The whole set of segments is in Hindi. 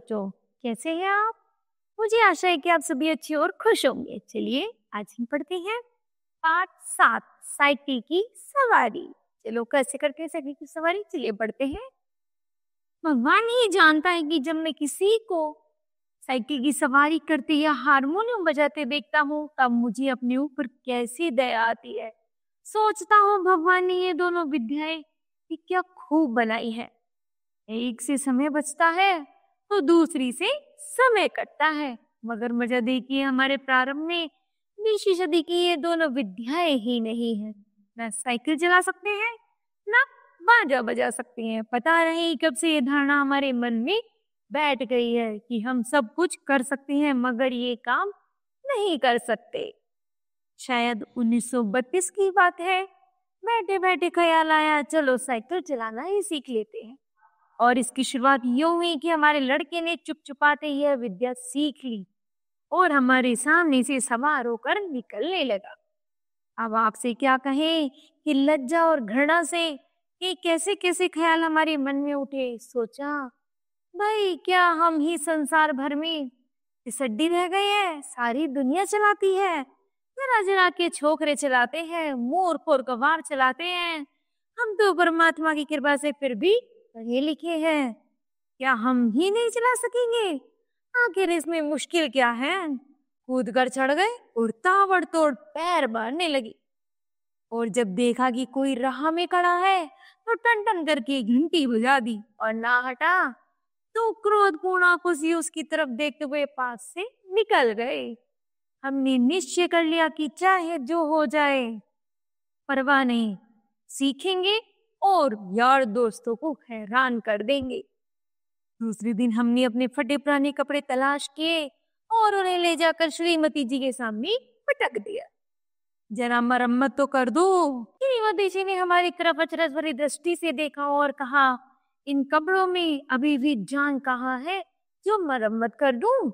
बच्चों, कैसे हैं आप? मुझे आशा है कि आप सभी अच्छे और खुश होंगे। चलिए आज हम पढ़ते हैं पाठ 7 साइकिल की सवारी। चलो कैसे करते हैं साइकिल की सवारी, चलिए पढ़ते हैं। भगवान ही जानता है कि जब मैं किसी को साइकिल की सवारी करते या हारमोनियम बजाते देखता हूँ तब मुझे अपने ऊपर कैसी दया आती है। सोचता हूँ भगवान ने ये दोनों विद्याएं कि क्या खूब बनाई है। एक से समय बचता है तो दूसरी से समय कटता है। मगर मजा देखिए, हमारे प्रारंभ में 20वीं सदी की ये दोनों विद्याएं ही नहीं है। ना साइकिल चला सकते हैं, ना बाजा बजा सकते हैं। पता नहीं कब से ये धारणा हमारे मन में बैठ गई है कि हम सब कुछ कर सकते हैं मगर ये काम नहीं कर सकते। शायद 1932 की बात है। बैठे बैठे ख्याल आया, चलो साइकिल चलाना ही सीख लेते हैं। और इसकी शुरुआत यूं हुई कि हमारे लड़के ने चुपचुपाते यह विद्या सीख ली और हमारे सामने से सवार होकर निकलने लगा। अब आपसे क्या कहें कि लज्जा और घृणा से कि कैसे कैसे ख्याल हमारे मन में उठे। सोचा, भाई क्या हम ही संसार भर में फिसड्डी रह गए हैं? सारी दुनिया चलाती है, जरा जरा के छोकरे चलाते हैं, मूर्ख और गवार चलाते हैं। हम तो परमात्मा की कृपा से फिर भी पढ़े लिखे हैं, क्या हम ही नहीं चला सकेंगे? आखिर इसमें मुश्किल क्या है? कूद कर चढ़ गए और ताबड़तोड़ पैर मारने लगी। और जब देखा कि कोई राह में खड़ा है तो टन टन करके घंटी बजा दी और ना हटा तो क्रोधपूर्ण आंखों से उसकी तरफ देखते हुए पास से निकल गए। हमने निश्चय कर लिया कि चाहे जो हो जाए परवाह नहीं, सीखेंगे और यार दोस्तों को हैरान कर देंगे। दूसरे दिन हमने अपने फटे पुराने कपड़े तलाश किए और उन्हें ले जाकर श्रीमती जी के सामने पटक दिया। जरा मरम्मत तो कर दो। श्रीमती जी ने हमारी तरफ अचरज भरी दृष्टि से देखा और कहा, इन कपड़ों में अभी भी जान कहाँ है जो मरम्मत कर दूं?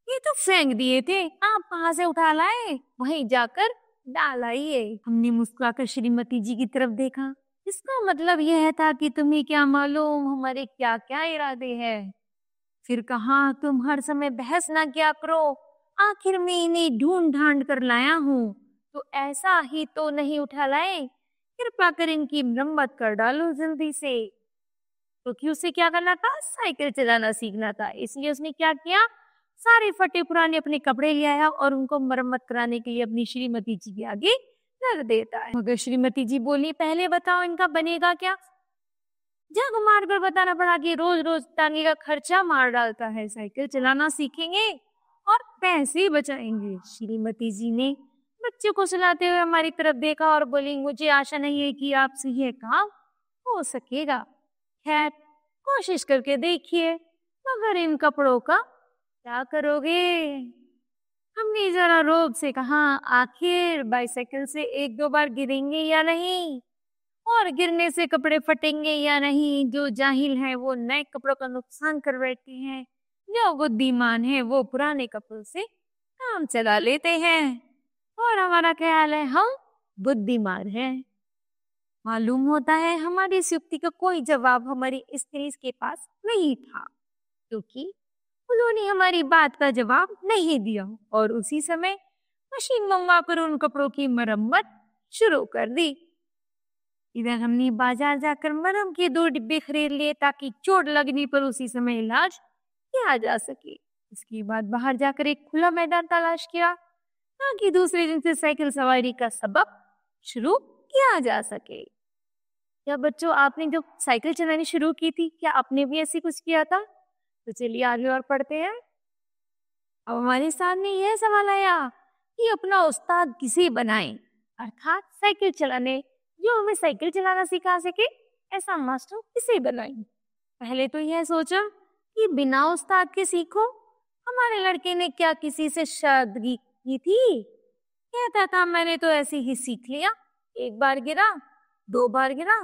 ये तो फेंक दिए थे, आप कहाँ से उठा लाए? वहीं जाकर डाल आइए। हमने मुस्कुराकर श्रीमती जी की तरफ देखा। इसका मतलब यह था कि तुम्हें क्या मालूम हमारे क्या क्या इरादे हैं। फिर कहा, तुम हर समय बहस ना किया करो, आखिर में इन्हें ढूंढ ढांड कर लाया हूँ तो ऐसा ही तो नहीं उठा लाए। कृपा कर इनकी मरम्मत कर डालो जल्दी से। क्योंकि उसे क्या करना था? साइकिल चलाना सीखना था। इसलिए उसने क्या किया, सारे फटे पुराने अपने कपड़े ले आया और उनको मरम्मत कराने के लिए अपनी श्रीमती जी के आगे रख देता है। मगर श्रीमती जी बोली, पहले बताओ इनका बनेगा क्या? जग मार कर बताना पड़ा कि रोज रोज टांगे का खर्चा मार डालता है। साइकिल चलाना सीखेंगे और पैसे बचाएंगे। श्रीमती जी ने बच्चे को सुलाते हुए हमारी तरफ देखा और बोली, मुझे आशा नहीं है कि आपसे यह काम हो सकेगा। खैर कोशिश करके देखिए, मगर इन कपड़ों का क्या करोगे? हमने जरा रोब से कहा, आखिर बाइसाइकिल से एक दो बार गिरेंगे या नहीं? और गिरने से कपड़े फटेंगे या नहीं? जो जाहिल है वो नए कपड़ों का नुकसान कर बैठते हैं, जो बुद्धिमान है वो पुराने कपड़ों से काम चला लेते हैं। और हमारा ख्याल है हम बुद्धिमान हैं। मालूम होता है हमारी इस युक्ति का कोई जवाब हमारी स्त्री के पास नहीं था, क्योंकि उन्होंने हमारी बात का जवाब नहीं दिया और उसी समय मशीन मंगवा कर उन कपड़ों की मरम्मत शुरू कर दी। इधर हमने बाजार जाकर मरहम के 2 डिब्बे खरीद लिए ताकि चोट लगने पर उसी समय इलाज किया जा सके। इसके बाद बाहर जाकर एक खुला मैदान तलाश किया ताकि दूसरे दिन से साइकिल सवारी का सबक शुरू किया जा सके। क्या बच्चों, आपने जब साइकिल चलानी शुरू की थी क्या आपने भी ऐसी कुछ किया था? तो चलिए आगे और पढ़ते हैं। अब हमारे सामने यह सवाल आया कि अपना उस्ताद किसे बनाएं, अर्थात साइकिल चलाने जो हमें साइकिल चलाना सिखा सके ऐसा मास्टर किसे बनाएं। पहले तो यह सोचा कि बिना उस्ताद के सीखो। हमारे लड़के ने क्या किसी से शादी की थी? कहता था मैंने तो ऐसे ही सीख लिया। एक बार गिरा, 2 बार गिरा,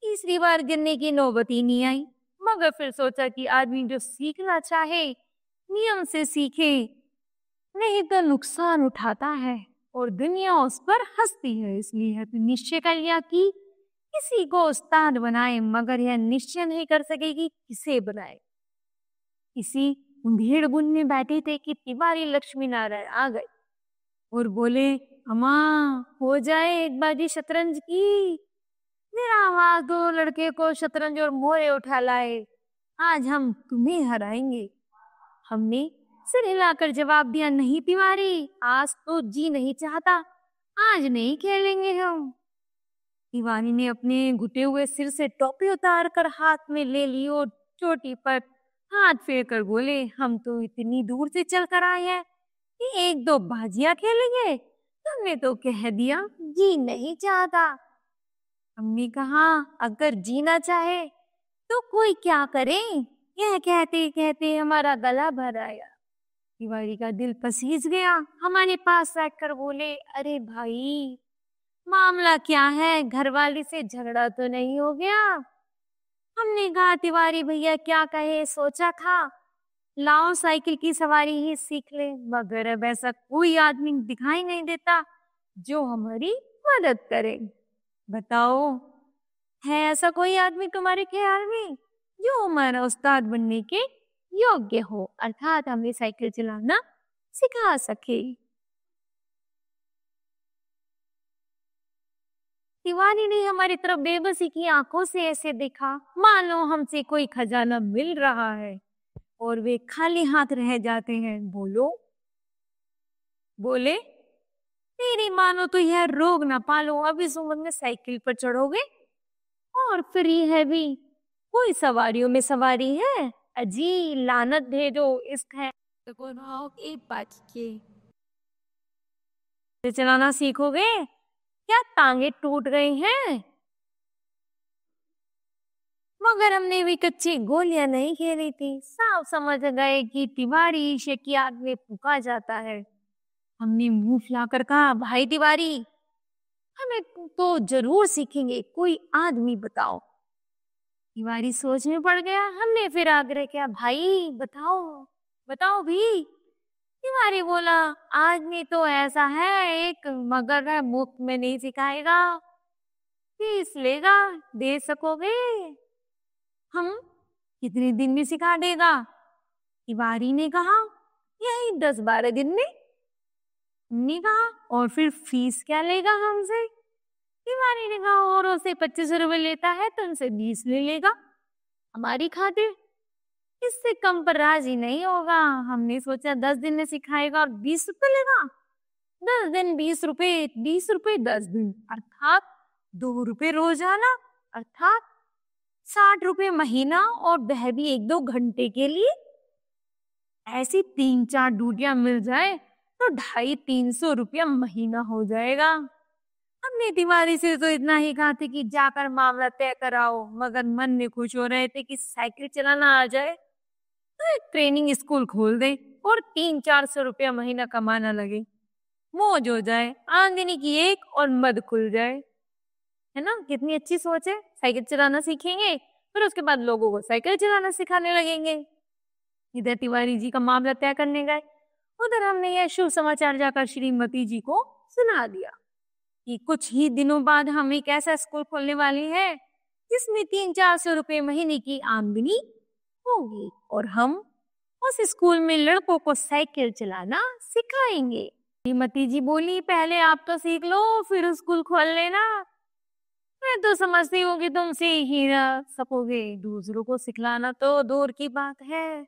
तीसरी बार गिरने की नौबत ही नहीं आई। मगर फिर सोचा कि आदमी जो सीखना चाहे नियम से सीखे, नहीं तो नुकसान उठाता है और दुनिया उस पर हंसती है। इसलिए तो निश्चय कर लिया कि किसी को उस्ताद बनाए, मगर यह निश्चय नहीं कर सकेगी किसे बनाए। इसी उधेड़ बुन में बैठे थे कि तिवारी लक्ष्मी नारायण आ गए और बोले, अम्मा हो जाए एक बाजी शतरंज की। मेरा आवाज दो लड़के को शतरंज और मोरे उठा लाए, आज हम तुम्हें हराएंगे। हमने सिर हिलाकर जवाब दिया, नहीं तिवारी, आज तो जी नहीं चाहता, आज नहीं खेलेंगे हम। तिवारी ने अपने घुटे हुए सिर से टोपी उतार कर हाथ में ले ली और चोटी पर हाथ फेर कर बोले, हम तो इतनी दूर से चल कर आए हैं कि एक दो बाजियां खेलेंगे, तुमने तो कह दिया जी नहीं चाहता। हमने कहा, अगर जीना चाहे तो कोई क्या करे। यह कहते कहते हमारा गला भर आया। तिवारी का दिल पसीज गया, हमारे पास बैठकर बोले, अरे भाई मामला क्या है, घरवाली से झगड़ा तो नहीं हो गया। हमने कहा, तिवारी भैया क्या कहे, सोचा था लाओ साइकिल की सवारी ही सीख ले, मगर अब ऐसा कोई आदमी दिखाई नहीं देता जो हमारी मदद करे। बताओ, है ऐसा कोई आदमी तुम्हारे ख्याल में जो हमारा उस्ताद बनने के योग्य हो, अर्थात हमें साइकिल चलाना सिखा सके। तिवारी ने हमारी तरफ बेबसी की आंखों से ऐसे देखा मानो हमसे कोई खजाना मिल रहा है और वे खाली हाथ रह जाते हैं। बोले, तेरी मानो तो यह रोग ना पालो, अब इस उम्र में साइकिल पर चढ़ोगे और फ्री है भी, कोई सवारियों में सवारी है, अजी लानत भेजो, इश्क है चलाना सीखोगे, क्या टांगे टूट गई हैं? मगर हमने भी कच्ची गोलियां नहीं खेली थी, साफ समझ गए कि तिवारी की आग में फूका जाता है। हमने मुंह फुलाकर कहा, भाई तिवारी, हमें तो जरूर सीखेंगे, कोई आदमी बताओ। तिवारी सोच में पड़ गया। हमने फिर आग्रह किया, भाई बताओ बताओ भी। तिवारी बोला, आदमी तो ऐसा है एक, मगर वह मुफ्त में नहीं सिखाएगा, फीस लेगा, दे सकोगे? हम कितने दिन में सिखा देगा? तिवारी ने कहा, यही 10-12 दिन में। हमने कहा, और फिर फीस क्या लेगा हमसे? तिवारी ने कहा, औरों से 25 रुपए लेता है, तुमसे 20 ले लेगा हमारी खातिर, इससे कम पर राजी नहीं होगा। हमने सोचा 10 दिन में सिखाएगा और 20 रुपए लेगा, 10 दिन 20 रुपए, 20 रुपए 10 दिन, अर्थात 2 रुपए रोजाना, अर्थात 60 रुपए महीना, और वह भी 1-2 घंटे के लिए। ऐसी 3-4 ड्यूटियां मिल जाए तो 250-300 रुपया महीना हो जाएगा। हमने तिवारी से तो इतना ही कहा था कि जाकर मामला तय कराओ, मगर मन में खुश हो रहे थे कि साइकिल चलाना आ जाए तो एक ट्रेनिंग स्कूल खोल दे और 300-400 रुपया महीना कमाना लगे, मौज हो जाए, आमदनी की एक और मद खुल जाए। है ना, कितनी अच्छी सोच है। साइकिल चलाना सीखेंगे, फिर उसके बाद लोगों को साइकिल चलाना सिखाने लगेंगे। इधर तिवारी जी का मामला तय करने गए, उधर हमने यह शुभ समाचार जाकर श्रीमती जी को सुना दिया कि कुछ ही दिनों बाद हम एक ऐसा स्कूल खोलने वाले हैं जिसमें 300-400 रुपए महीने की आमदनी होगी और हम उस स्कूल में लड़कों को साइकिल चलाना सिखाएंगे। श्रीमती जी बोली, पहले आप तो सीख लो, फिर स्कूल खोल लेना। मैं तो समझती हूँ कि तुम सीख ही ना सकोगे, दूसरों को सिखलाना तो दूर की बात है।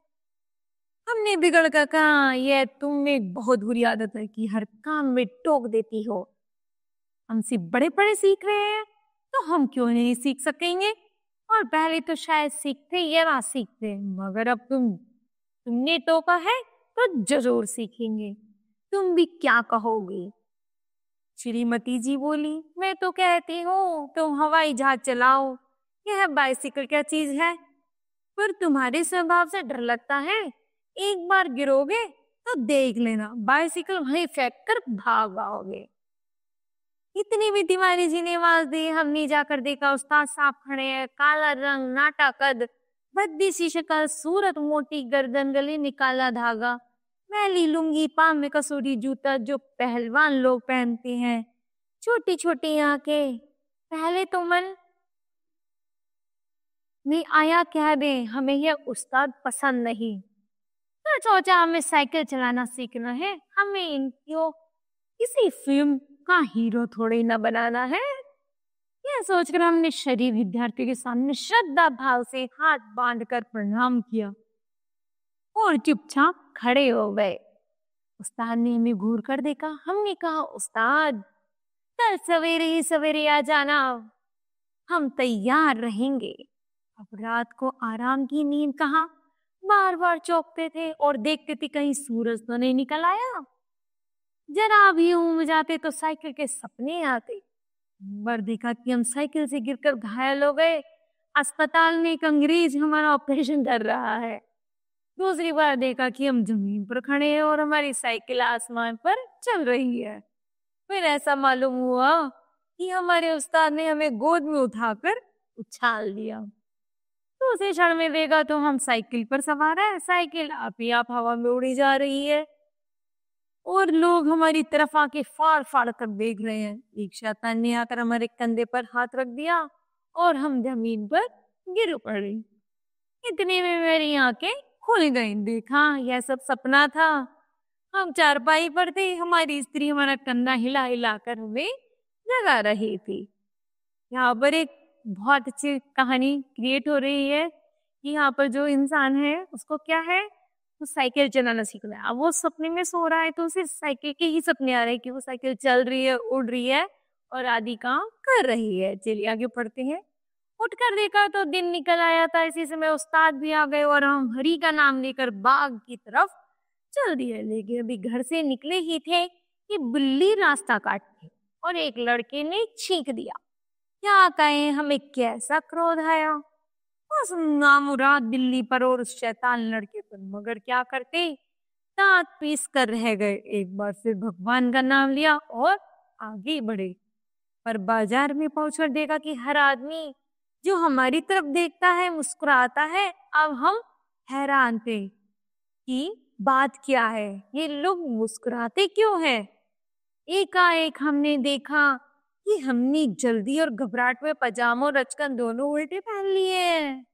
हमने बिगड़ कर कहा, यह तुम में बहुत बुरी आदत है कि हर काम में टोक देती हो। हमसे बड़े बड़े सीख रहे हैं तो हम क्यों नहीं सीख सकेंगे? और पहले तो शायद सीखते या ना सीखते, मगर अब तुमने टोका है तो जरूर सीखेंगे। तुम भी क्या कहोगे? श्रीमती जी बोली, मैं तो कहती हूँ तुम हवाई जहाज चलाओ, यह बाइसिकल क्या चीज है? पर तुम्हारे स्वभाव से डर लगता है, एक बार गिरोगे तो देख लेना बाइसिकल वहीं फेंक कर भाग आओगे। इतनी भी तिवारी जी ने आवाज दी। हमने जाकर देखा, उस्ताद साहब खड़े हैं, काला रंग, नाटा कद, भद्दी सी शक्ल, सूरत मोटी, गर्दन गले में काला धागा, मैली लुंगी, पाँव में कसोटी जूता जो पहलवान लोग पहनते हैं, छोटी छोटी आंखें। पहले तो मन में आया, कह दे हमें यह उस्ताद पसंद नहीं, तो सोचा हमें साइकिल चलाना सीखना है, हमें इनको किसी फिल्म का हीरो थोड़ी ना बनाना है। यह सोचकर हमने शरीफ विद्यार्थियों के सामने श्रद्धा भाव से हाथ बांधकर प्रणाम किया और चुपचाप खड़े हो गए। उस्ताद ने हमें घूर कर देखा। हमने कहा, उस्ताद कल सवेरे ही सवेरे आ जाना, हम तैयार रहेंगे। अब रात को आराम की नींद कहाँ, बार बार चौंकते थे और देखते थे कहीं सूरज तो नहीं निकल आया। जरा भी ऊँग जाते तो साइकिल के सपने आते। बार देखा कि हम साइकिल से गिरकर घायल हो गए, अस्पताल में एक अंग्रेज हमारा ऑपरेशन कर रहा है। दूसरी बार देखा कि हम जमीन पर खड़े हैं और हमारी साइकिल आसमान पर चल रही है। फिर ऐसा मालूम हुआ कि हमारे उस्ताद ने हमें गोद में उठाकर उछाल दिया। तो उसे क्षण में देखा तो हम साइकिल पर सवार है, साइकिल आप ही आप हवा में उड़ी जा रही है और लोग हमारी तरफ आके फाड़ फाड़ कर देख रहे हैं। एक शैतान ने आकर हमारे कंधे पर हाथ रख दिया और हम जमीन पर गिर पड़े। इतने में मेरी आंखें खुल गई। देखा यह सब सपना था। हम चारपाई पर थे, हमारी स्त्री हमारा कंधा हिला हिला कर हमें जगा रही थी। यहाँ पर एक बहुत अच्छी कहानी क्रिएट हो रही है कि यहाँ पर जो इंसान है उसको क्या है, वो साइकिल चलाना सीखना है। अब वो सपने में सो रहा है तो उसे साइकिल के ही सपने आ रहे हैं कि वो साइकिल चल रही है, उड़ रही है और आदि काम कर रही है। चलिए आगे पढ़ते हैं। उठकर देखा तो दिन निकल आया था। इसी समय उस्ताद भी आ गए और हम हरि का नाम लेकर बाग की तरफ चल दिए। लेकिन अभी घर से निकले ही थे कि बिल्ली रास्ता काट गई और एक लड़के ने छींक दिया। क्या कहें, हमें कैसा क्रोध आया उस नामुराद बिल्ली पर और उस शैतान लड़के पर, मगर क्या करते, दांत पीस कर रह गए। एक बार फिर भगवान का नाम लिया और आगे बढ़े। पर बाजार में पहुंचकर देखा कि हर आदमी जो हमारी तरफ देखता है मुस्कुराता है। अब हम हैरान थे कि बात क्या है, ये लोग मुस्कुराते क्यों हैं। एकाएक हमने देखा कि हमने जल्दी और घबराहट में पजामो रचकर दोनों उल्टे पहन लिए हैं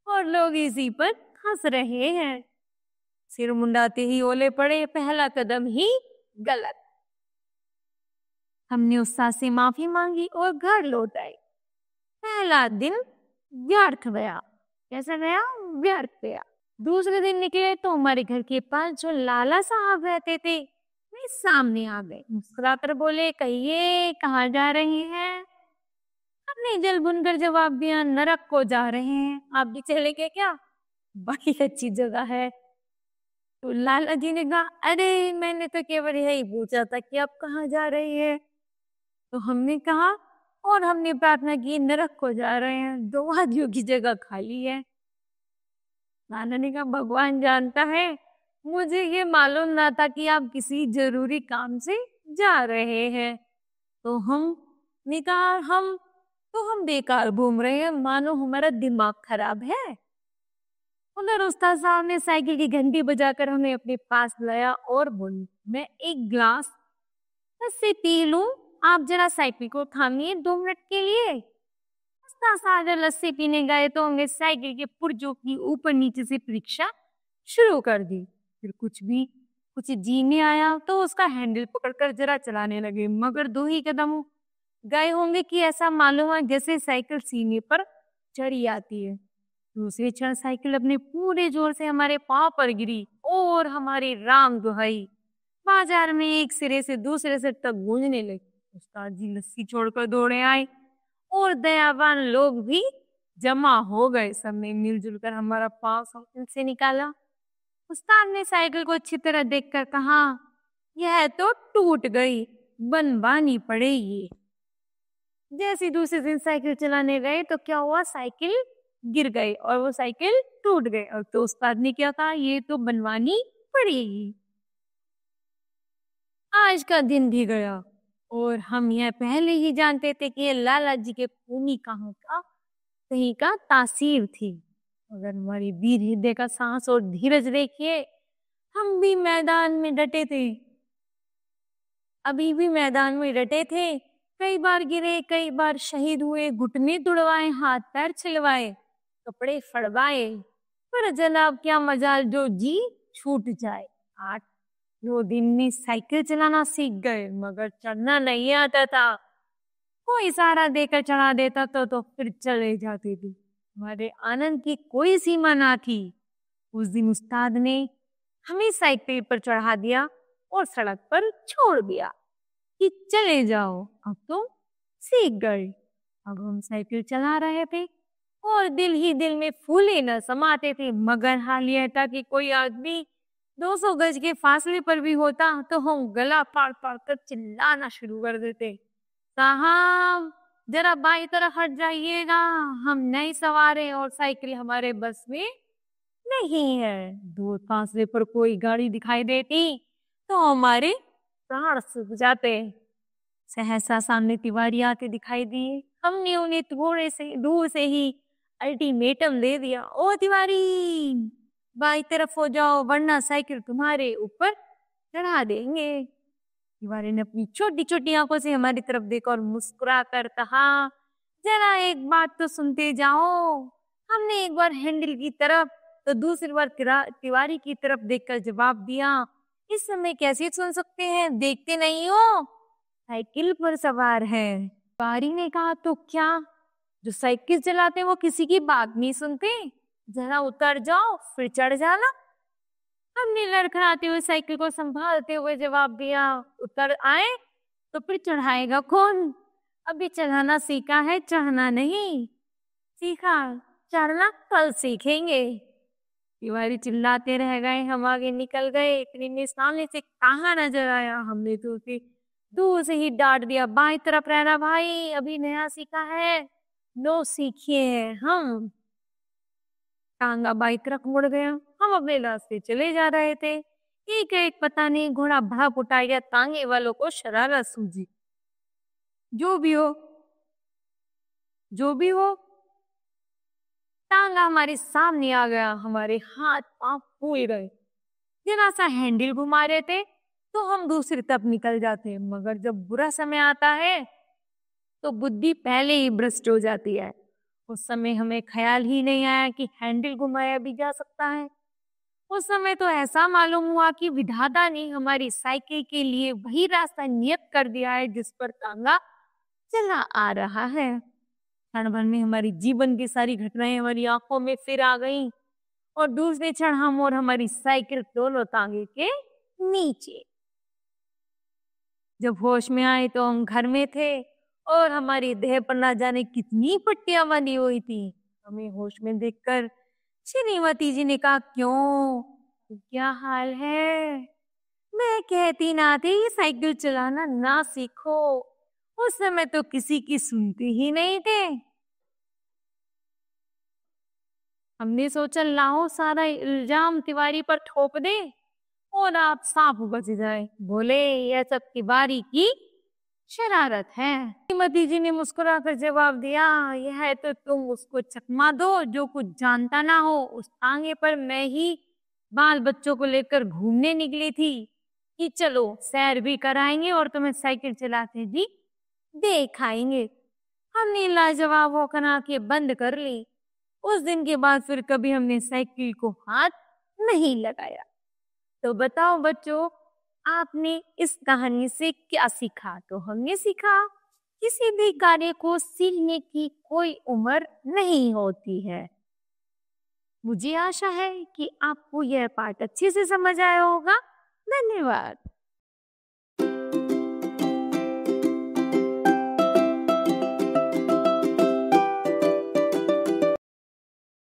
और लोग इसी पर हंस रहे हैं। सिर मुंडाते ही ओले पड़े, पहला कदम ही गलत। हमने उस्ताद से माफी मांगी और घर लौट आए। पहला दिन व्यर्थ गया। कैसा गया? व्यर्थ गया। दूसरे दिन निकले तो हमारे घर के पास जो लाला साहब रहते थे वे सामने आ गए। मुस्कुराकर बोले, कहिए कहाँ जा रहे हैं? हमने जल बुनकर जवाब दिया, नरक को जा रहे हैं। आप भी चलेंगे क्या? बड़ी अच्छी जगह है। तो लाला जी ने कहा, अरे मैंने तो केवल यही पूछा था कि आप कहाँ जा रही है। तो हमने कहा और हमने प्रार्थना की, नरक को जा रहे हैं, 2 आदमियों की जगह खाली है। लाला ने कहा, भगवान जानता है, मुझे ये मालूम ना था कि आप किसी जरूरी काम से जा रहे हैं। तो हमने कहा, हम बेकार घूम रहे हैं, मानो हमारा दिमाग खराब है। उधर उस्ताद साहब ने साइकिल की घंटी बजाकर हमें अपने पास लाया और बोली, मैं एक ग्लास लस्सी पी लूं, आप जरा साइकिल को थामिए 2 मिनट के लिए। उस्ताद साहब जब लस्सी पीने गए तो हमने साइकिल के पुर्जों की ऊपर नीचे से परीक्षा शुरू कर दी। फिर कुछ जी में आया तो उसका हैंडल पकड़कर जरा चलाने लगे, मगर 2 ही कदम गए होंगे कि ऐसा मालूम हुआ जैसे साइकिल सीने पर चढ़ी आती है। दूसरे क्षण साइकिल अपने पूरे जोर से हमारे पांव पर गिरी और हमारी राम दुहाई बाजार में एक सिरे से दूसरे सिर तक गूंजने लगी। उस्ताद जी लस्सी छोड़कर दौड़े आए और दयावान लोग भी जमा हो गए। सबने मिलजुल कर हमारा पांव साइकिल से निकाला। उस्ताद ने साइकिल को अच्छी तरह देखकर कहा, यह तो टूट गई, बनवानी पड़ेगी। जैसे दूसरे दिन साइकिल चलाने गए तो क्या हुआ, साइकिल गिर गई और वो साइकिल टूट गई। और तो उस्ताद ने क्या कहा, ये तो बनवानी पड़ेगी। आज का दिन भी गया और हम यह पहले ही जानते थे कि ये लाला जी के खूनी कहीं का तासीर थी। अगर हमारी वीर हृदय का साहस और धीरज देखिए, हम भी मैदान में डटे थे, अभी भी मैदान में डटे थे। कई बार गिरे, कई बार शहीद हुए, घुटने तुड़वाए, हाथ पैर छिलवाए, कपड़े फड़वाए, पर जनाब क्या मजाल जो जी छूट जाए। 8 9 दिन में साइकिल चलाना सीख गए, मगर चढ़ना नहीं आता था। कोई सहारा देकर चढ़ा देता तो फिर चले जाते थे। हमारे आनंद की कोई सीमा ना थी। उस दिन उस्ताद ने हमें साइकिल पर चढ़ा दिया और सड़क पर छोड़ दिया कि चले जाओ, अब तुम सीख गए। अब हम साइकिल चला रहे थे और दिल ही दिल में फूले न समाते थे, मगर हाल यह था कि कोई आदमी 200 गज के फासले पर भी होता तो हम गला फाड़ फाड़ कर चिल्लाना शुरू कर देते, साहब जरा बाई तरफ हट जाइएगा, हम नहीं सवार हैं और साइकिल हमारे बस में नहीं है। दूर फासले पर कोई गाड़ी दिखाई देती तो हमारे प्राण सूख जाते। सहसा सामने तिवारी आते दिखाई दिए। हमने उन्हें थोड़े से दूर से ही अल्टीमेटम दे दिया, ओ तिवारी बाई तरफ हो जाओ वरना साइकिल तुम्हारे ऊपर चढ़ा देंगे। तिवारी ने अपनी छोटी छोटी आंखों से हमारी तरफ देखा और मुस्कुरा कर कहा, जरा एक बात तो सुनते जाओ। हमने एक बार हैंडल की तरफ तो दूसरी बार तिवारी की तरफ देखकर जवाब दिया, इस समय कैसे सुन सकते हैं, देखते नहीं हो साइकिल पर सवार है। तिवारी ने कहा, तो क्या जो साइकिल चलाते हैं वो किसी की बात नहीं सुनते, जरा उतर जाओ फिर चढ़ जाना। हमने लड़खड़ाते हुए साइकिल को संभालते हुए जवाब दिया, उतर आए तो फिर चढ़ाएगा कौन, अभी चढ़ाना सीखा है चढ़ना नहीं सीखा, चढ़ना कल सीखेंगे। तिवारी चिल्लाते रह गए, हम आगे निकल गए। इतने में सामने से कहा नजर आया, हमने तो उसे दूर से ही डांट दिया, बाई तरफ रहना भाई, अभी नया सीखा है, लो सीखिए। हम टांगा बाई तरफ मुड़ गया। हम अपने रास्ते चले जा रहे थे। एक एक पता नहीं घोड़ा भड़ा फुटा या तांगे वालों को शरारत सूझी। जो भी हो टांगा हमारे सामने आ गया। हमारे हाथ पांव फूल गए। जरा सा हैंडल घुमा रहे थे तो हम दूसरी तरफ निकल जाते, मगर जब बुरा समय आता है तो बुद्धि पहले ही भ्रष्ट हो जाती है। उस समय हमें ख्याल ही नहीं आया कि हैंडल घुमाया भी जा सकता है। उस समय तो ऐसा मालूम हुआ कि विधाता ने हमारी साइकिल के लिए वही रास्ता नियत कर दिया है जिस पर तांगा चला आ रहा है। क्षण भर में हमारी जीवन की सारी घटनाएं हमारी आंखों में फिर आ गईं और दूसरे क्षण हम और हमारी साइकिल दोनों तांगे के नीचे। जब होश में आए तो हम घर में थे और हमारी देह पर ना जाने कितनी पट्टियां बंधी हुई थी। हमें होश में देखकर श्रीमती जी ने कहा, क्यों क्या हाल है? मैं कहती ना थी साइकिल चलाना ना सीखो, उस समय तो किसी की सुनते ही नहीं थे। हमने सोचा लाओ सारा इल्जाम तिवारी पर ठोप दे और आप साफ बच जाए। बोले यह सब तिवारी की शरारत है। श्रीमती जी ने मुस्कुराकर जवाब दिया, यह है तो तुम उसको चकमा दो जो कुछ जानता ना हो। उस तांगे पर मैं ही बाल बच्चों को लेकर घूमने निकली थी कि चलो सैर भी कराएंगे और तुम्हें साइकिल चलाते भी दिखाएंगे। हमने लाजवाब होकर आंखें बंद कर ली। उस दिन के बाद फिर कभी हमने साइकिल को हाथ नहीं लगाया। तो बताओ बच्चों, आपने इस कहानी से क्या सीखा? तो हमने सीखा किसी भी कार्य को सीखने की कोई उम्र नहीं होती है। मुझे आशा है कि आपको यह पाठ अच्छे से समझ आया होगा। धन्यवाद।